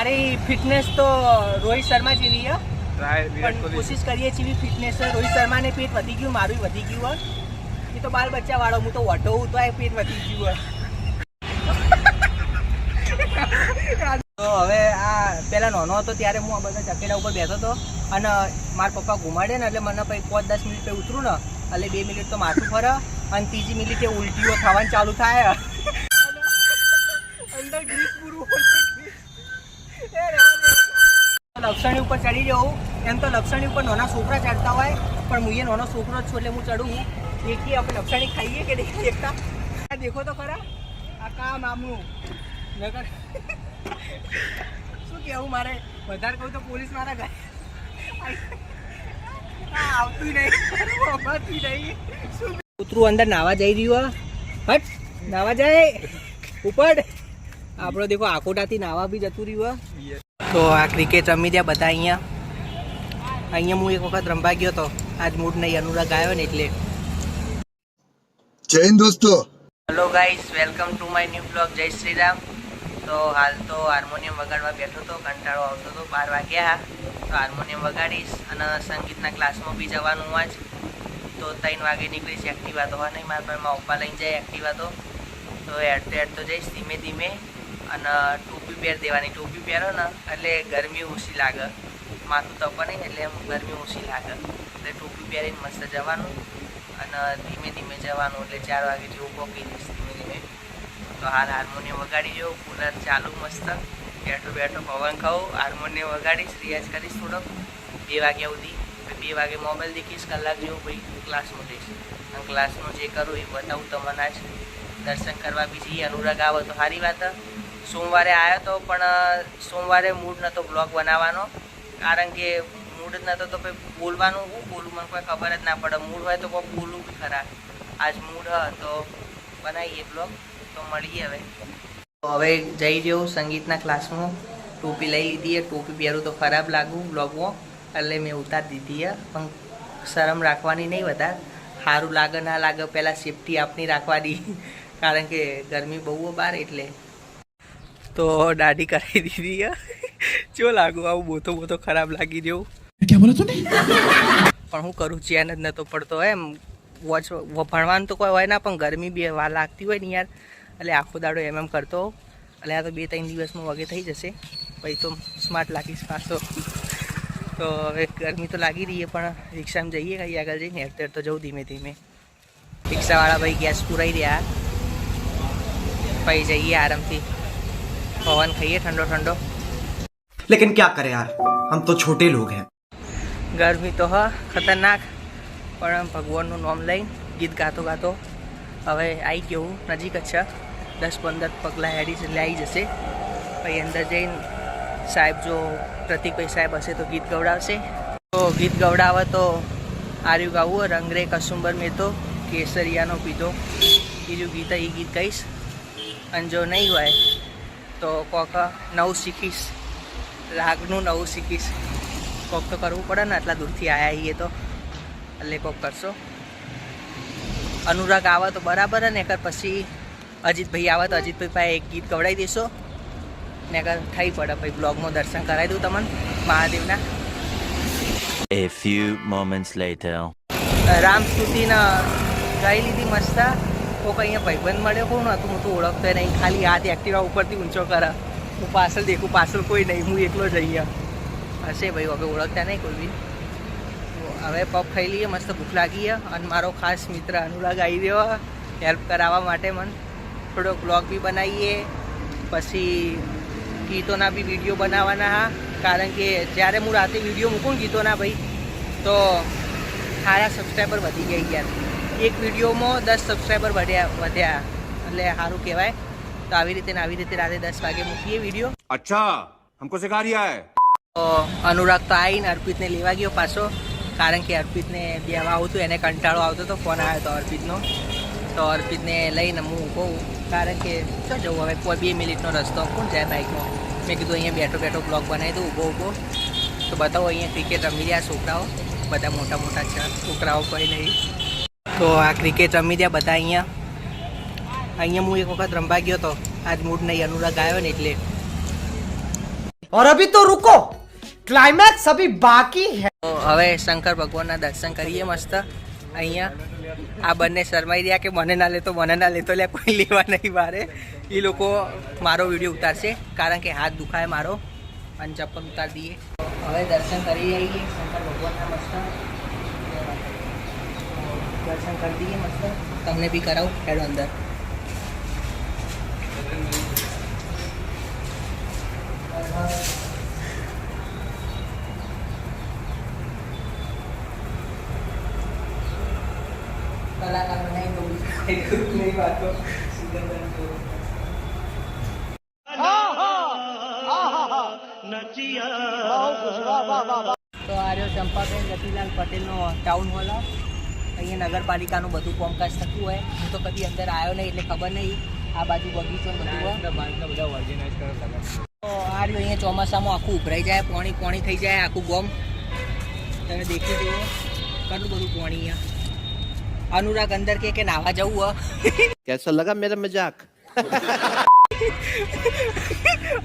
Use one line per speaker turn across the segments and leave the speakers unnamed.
મારી ફિટનેસ તો રોહિત શર્મા જેવી છે, પણ કોશિશ કરીએ છીએ ફિટનેસ. રોહિત શર્માને પેટ વધી ગયું, મારું વધી ગયું હોય. એ તો બાલ બચ્ચા વાળો, હું તો વઢો હું તો આ પેટ વધી ગયું હોય. તો હવે આ પેલા નાનો હતો ત્યારે હું આ બધા ચકેડા ઉપર બેઠો હતો અને મારા પપ્પા ઘુમાડે ને એટલે મને પછી 5-10 મિનિટ પછી ઉતરું ને એટલે 2 મિનિટ તો માથું ફરે અને ત્રીજી મિનિટે ઉલટીઓ થવાનું ચાલુ થાય. અંદર ગ્રીસ પૂરું લપસણી ઉપર ચડી જવું. એમ તો લપસણી ઉપર નાના છોકરા ચડતા હોય, પણ હું એ નાનો છોકરો જ છું એટલે હું ચડું. દેખીએ આપણે લપસણી ખાઈએ કે નહીં દેખતા. દેખો તો ખરા આ કામ આમનું નગર. શું કહેવું મારે, વધારે કહું તો પોલીસ મારા ઘરે આવતું નહીં. કૂતરું અંદર નાવા જઈ રહ્યું. હટ નાવા જાય ઉપર. આપણો દેખો આકોટાથી નાવા બી જતું રહ્યું. તો આ ક્રિકેટ રમી રહ્યા બધા અહીંયા હું એક વખત રમવા ગયો હતો. આજ મૂડ નહીં, અનુરાગ આવ્યો ને એટલે.
જય હિન્દ દોસ્તો.
Hello guys, welcome to my new blog. જય શ્રી રામ. તો હાલ તો હાર્મોનિયમ વગાડવા બેઠો હતો, કંટાળો આવતો હતો. 12 વાગ્યા તો હાર્મોનિયમ વગાડીશ અને સંગીતના ક્લાસમાં બી જવાનું આજ. તો 3 વાગે નીકળીશ. એક્ટિવા તો નહીં મારા પર, મારા પપ્પા લઈને જાય એક્ટિવા તો હેડ તો જઈશ ધીમે ધીમે. અને ટોપી પહેર દેવાની. ટોપી પહેરો ને એટલે ગરમી ઓછી લાગે, માથું તપે નહીં એટલે એમ ગરમી ઓછી લાગે. એટલે ટોપી પહેરીને મસ્ત જવાનું અને ધીમે ધીમે જવાનું. એટલે 4 વાગે જેવું પહોંચી જઈશ ધીમે ધીમે. તો હાલ હાર્મોનિયમ વગાડી જાઉં, કુલર ચાલુ મસ્ત, બેઠો પવન ખાઉં, હાર્મોનિયમ વગાડીશ, રિયાઝ કરીશ થોડોક 2 વાગ્યા સુધી. 2 વાગે મોબાઈલ દેખીશ, કલાક જેવું પછી ક્લાસમાં જઈશ અને ક્લાસમાં જે કરું એ બતાવું તમને. આજ દર્શન કરવા બી જઈએ. અનુરાગ આવે તો સારી વાત. સોમવારે આવ્યો તો પણ સોમવારે મૂડ નહોતો બ્લોગ બનાવવાનો, કારણ કે મૂડ જ નહોતો તો પછી બોલવાનું હું બોલું મને કોઈ ખબર જ ના પડે. મૂડ હોય તો કોઈ બોલું બી ખરા. આજ મૂડ હ તો બનાવીએ બ્લોગ. તો મળીએ હવે. તો હવે જઈ રહ્યો સંગીતના ક્લાસમાં. ટોપી લઈ લીધી. ટોપી પહેરું તો ખરાબ લાગવું બ્લોગમાં એટલે મેં ઉતારી દીધી. પણ શરમ રાખવાની નહીં વધારે, સારું લાગે ના લાગે પહેલાં સેફટી આપની રાખવાની, કારણ કે ગરમી બહુ બહાર એટલે. તો દાઢી કરાવી દીધી. જો લાગુ આવું બોતો ખરાબ લાગી જેવું. પણ હું કરું, ચેન જ નહોતો પડતો. એમ વોચ ભણવાનું તો કોઈ હોય ના, પણ ગરમી બી વાર લાગતી હોય ને યાર, એટલે આખો દાડો એમ કરતો. એટલે આ તો 2-3 દિવસમાં વગે થઈ જશે, પછી તો સ્માર્ટ લાગીશ પાછો. તો હવે ગરમી તો લાગી રહી છે, પણ રિક્ષામાં જઈએ કઈ આગળ જઈને હેરતેર તો જવું ધીમે ધીમે. રિક્ષાવાળા ભાઈ ગેસ પુરાઈ રહ્યા, પછી જઈએ આરામથી, પવન ખાઈએ ઠંડો ઠંડો.
लेकिन क्या करें यार, हम तो छोटे लोग हैं.
ગરમી તો હા ખતરનાક, પણ ભગવાનનું નામ લઈને ગીત ગાતો ગાતો હવે આવી ગયું નજીક જ છે. 10-15 પગલાં હેડી એટલે આવી જશે. પછી અંદર જઈને સાહેબ જો પ્રતિકભાઈ સાહેબ હશે તો ગીત ગવડાવશે. તો ગીત ગવડાવે તો આર્યું ગાવું રંગરે કસુંબર મેં તો કેસરિયાનો પીધો, બીજું ગીત એ ગીત કહીશ. અને જો નહીં હોય તો કોક નવું શીખીશ, રાગનું નવું શીખીશ. કોક તો કરવું પડે ને, આટલા દૂરથી આવ્યા છીએ તો એટલે કોક કરશો. અનુરાગ આવે તો બરાબર ને, એકર પછી અજીતભાઈ આવે તો અજીતભાઈ પાસે એક ગીત ગવડાવી દેશો ને, એકર થઈ પડે પછી બ્લોગમાં દર્શન કરાવી દઉં તમને મહાદેવના.
A few moments later.
Ram સ્તુતિને ગાઈ લીધી મસ્ત. કોક અહીંયા ભાઈબંધ મળ્યો, કોણ હતું હું તો ઓળખતો નહીં, ખાલી હાથ એક્ટિવા ઉપરથી ઊંચો કરે. હું પાછળ દેખું, પાછળ કોઈ નહીં, હું એકલો જ અહીંયા હશે ભાઈ. હવે ઓળખતા નહીં કોઈ બી. હવે પગ ખાઈ લઈએ, મસ્ત ભૂખ લાગી છે. અને મારો ખાસ મિત્ર અનુરાગ આવી રહ્યો હેલ્પ કરાવવા માટે. મને થોડોક બ્લોગ બી બનાવીએ, પછી ગીતોના બી વિડીયો બનાવવાના હા, કારણ કે જ્યારે હું રાતે વિડીયો મૂકું ગીતોના ભાઈ તો સારા સબસ્ક્રાઈબર વધી ગયા યાર. એક વિડીયોમાં 10 સબસ્ક્રાઈબર વધ્યા એટલે સારું કહેવાય. તો આવી રીતે રાતે 10 વાગે મૂકીએ વિડીયો.
અચ્છા, हमको सिखा रिया है.
તો અનુરાગ તો આવીને અર્પિતને લેવા ગયો પાછો, કારણ કે અર્પિતને દેવા આવું હતું, એને કંટાળો આવતો હતો. ફોન આવ્યો હતો અર્પિતનો, તો અર્પિતને લઈને હું ઊભો, કારણ કે શું જવું હવે, કોઈ 2 મિનિટનો રસ્તો કોણ જાય બાઇકમાં. મેં કીધું અહીંયા બેઠો બ્લોગ બનાવી દઉં ઊભો. તો બતાવો અહીંયા ક્રિકેટ રમી રહ્યા છોકરાઓ, બધા મોટા છે છોકરાઓ કોઈ નહીં. તો આ ક્રિકેટ રમી રહ્યા બધા અહીંયા હું એક વખત રમવા ગયો હતો. આજ મૂડ નહીં, અનુરાગ આવ્યો ને એટલે.
और अभी तो रुको, क्लाइमैक्स अभी बाकी है.
તો હવે શંકર ભગવાનના દર્શન કરીએ મસ્ત અહીંયા. આ બંને શરમાઈ રહ્યા કે મને ના લેતો લે, કોઈ લેવા નહીં મારે. એ લોકો મારો વિડીયો ઉતારશે કારણ કે હાથ દુખાય મારો, અને ચપ્પલ ઉતારી દઈએ. હવે દર્શન કરી આવીએ શંકર ભગવાનના મસ્ત. દર્શન કરી દઈએ મસ્ત. તમને બી કરાવું, હેડો અંદર. કલાકાર બનાવી દઉં નહીં વાતો. તો આ રહ્યો ચંપાબેન રતિલાલ પટેલનો ટાઉન હોલ. અહીંયા નગરપાલિકાનું બધું કામકાજ થતું હોય. હું તો કદી અંદર આવ્યો નહીં એટલે ખબર નહીં. આ બાજુ બગીચો બધું હોય. તો આ રહ્યો અહીંયા ચોમાસામાં આખું ઉભરાઈ જાય, પાણી થઈ જાય આખું ગોમ. તમે દેખી જુઓ કેટલું બધું પાણી અહીંયા. अनुराग अंदर के नावा जाऊ
कैसा लगा मेरा मजाक?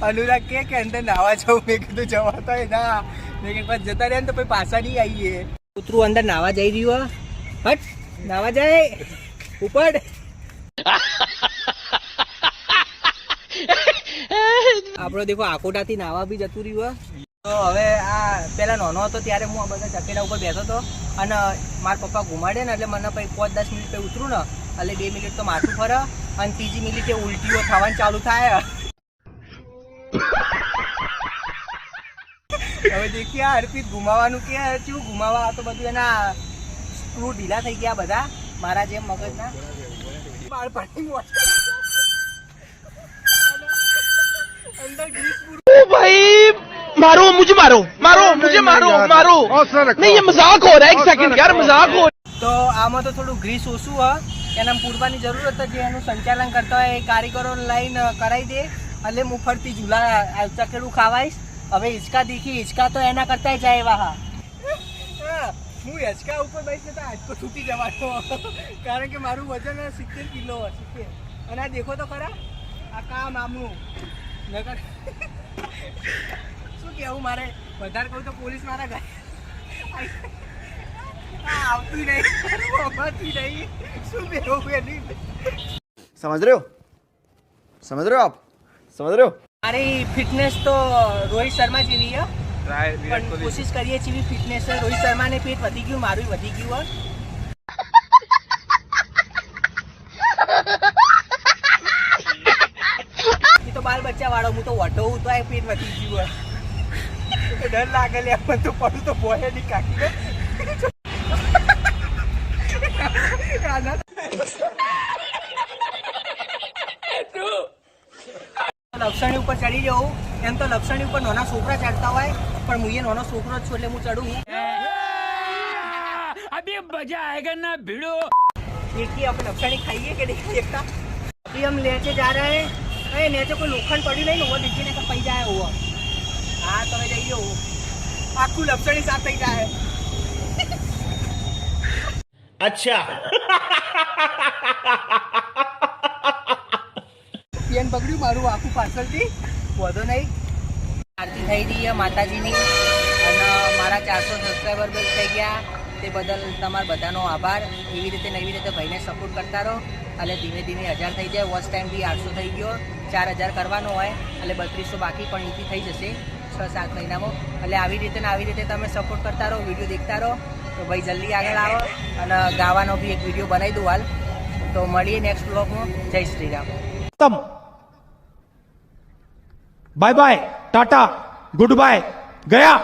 अनुराग के अंदर नावा जाऊ. मैं कીધું જવાતા હે ના, મેં એક વાર જતા રહ્યા ને તો પછી પાછા નહીં આવીએ. કૂતરું અંદર નાવા જઈ રહ્યું. હટ, નાવા જાય ઉપર. આપણો દેખો આકોટાથી નાવા બી જતું રહ્યું. તો હવે આ પેલા નાનો હતો ત્યારે હું આ બધા ચકેડા ઉપર બેઠો હતો, અને મારા પપ્પા ઘુમાડે ને એટલે મને પછી 5-10 મિનિટ પછી ઉતરું ને એટલે 2 મિનિટ તો માથું ફરે, અને ત્રીજી મિનિટે ઉલટીઓ થવાનું ચાલુ થાય. હવે દેખીએ આ અર્પિત ઘુમાવાનું કે શું ઘુમાવા, આ તો બધું એના સ્ક્રૂ ઢીલા થઈ ગયા બધા મારા જેમ મગજના. બાળ પાણી અંદર ગ્રીસ
भाई मारो मुझे मारो नहीं ये मजाक हो रहा है, एक सेकंड यार मजाक हो.
તો આમાં તો થોડું ગ્રીસ ઓછું હોય, એને પૂરવાની જરૂર હતી. જે એનું સંચાલન કરતા હોય એ કારીગરો લાઈન કરાવી દે એટલે હું ફરતી ઝૂલા ચકેડું ખાવાઈશ. હવે હિંચકા દીખી, હિંચકા તો એના કરતા જાય એવા. હા, હું હિંચકા ઉપર બેસી તો હાથ તૂટી જવાનો, કારણ કે મારું વજન 70 કિલો હશે. અને આ દેખો તો ખરા, આ કામ આમનું નગર. શું કેવું મારે, વધારે કહું તો પોલીસ મારા ઘરે આવતું નહીં, શું બેવું.
समझ रहे हो आप? समझ रहे हो?
મારી ફિટનેસ તો રોહિત શર્મા જેવી છે, પણ કોશિશ કરીએ છીએ ફિટનેસ. રોહિત શર્માને પેટ વધી ગયું, મારું વધી ગયું. એ તો બાલ બચ્ચા વાળો, હું તો વટો હું તો પેટ વધી ગયું. ડર લાગે લે, પણ તો પડું તો બોય નહીં કાઢી. લપસણી ઉપર ચડી જવું, એમ તો લપસણી ઉપર નાના છોકરા ચડતા હોય, પણ હું એ નાનો છોકરો જ છું એટલે હું ચડું.
अभी मजा आएगा ना भिड़ो.
देखिए अपन लपसणी खाइए कि नहीं देखता. अभी हम नीचे जा रहे हैं. अरे नीचे कोई लोखंड पड़ी नहीं, वो देखिए ने कपाई जाए वो. हाँ તમે જઈએ હો, આખું લપસણી સાફ થઈ જાય.
अच्छा
પેન બગડ્યું મારું આખું પાછળથી, વધો નહીં. આરતી થઈ રહી છે માતાજીની, અને મારા 400 સબસ્ક્રાઈબર બસ થઈ ગયા. તે બદલ તમારા બધાનો આભાર. એવી રીતે ને એવી રીતે ભાઈને સપોર્ટ કરતા રહો, એટલે ધીમે ધીમે 1000 થઈ જાય. વોચ ટાઈમ બી 800 થઈ ગયો. 4000 કરવાનો હોય એટલે 3200 બાકી, પણ એથી થઈ જશે 6-7 મહિનામાં. એટલે આવી રીતે ને આવી રીતે તમે સપોર્ટ કરતા રહો, વિડીયો દેખતા રહો, તો ભાઈ જલ્દી આગળ આવો. અને ગાવાનો બી એક વિડીયો બનાવી દઉં હાલ. તો મળીએ નેક્સ્ટ બ્લોગમાં. જય Shri Ram.
Bye bye tata goodbye गया.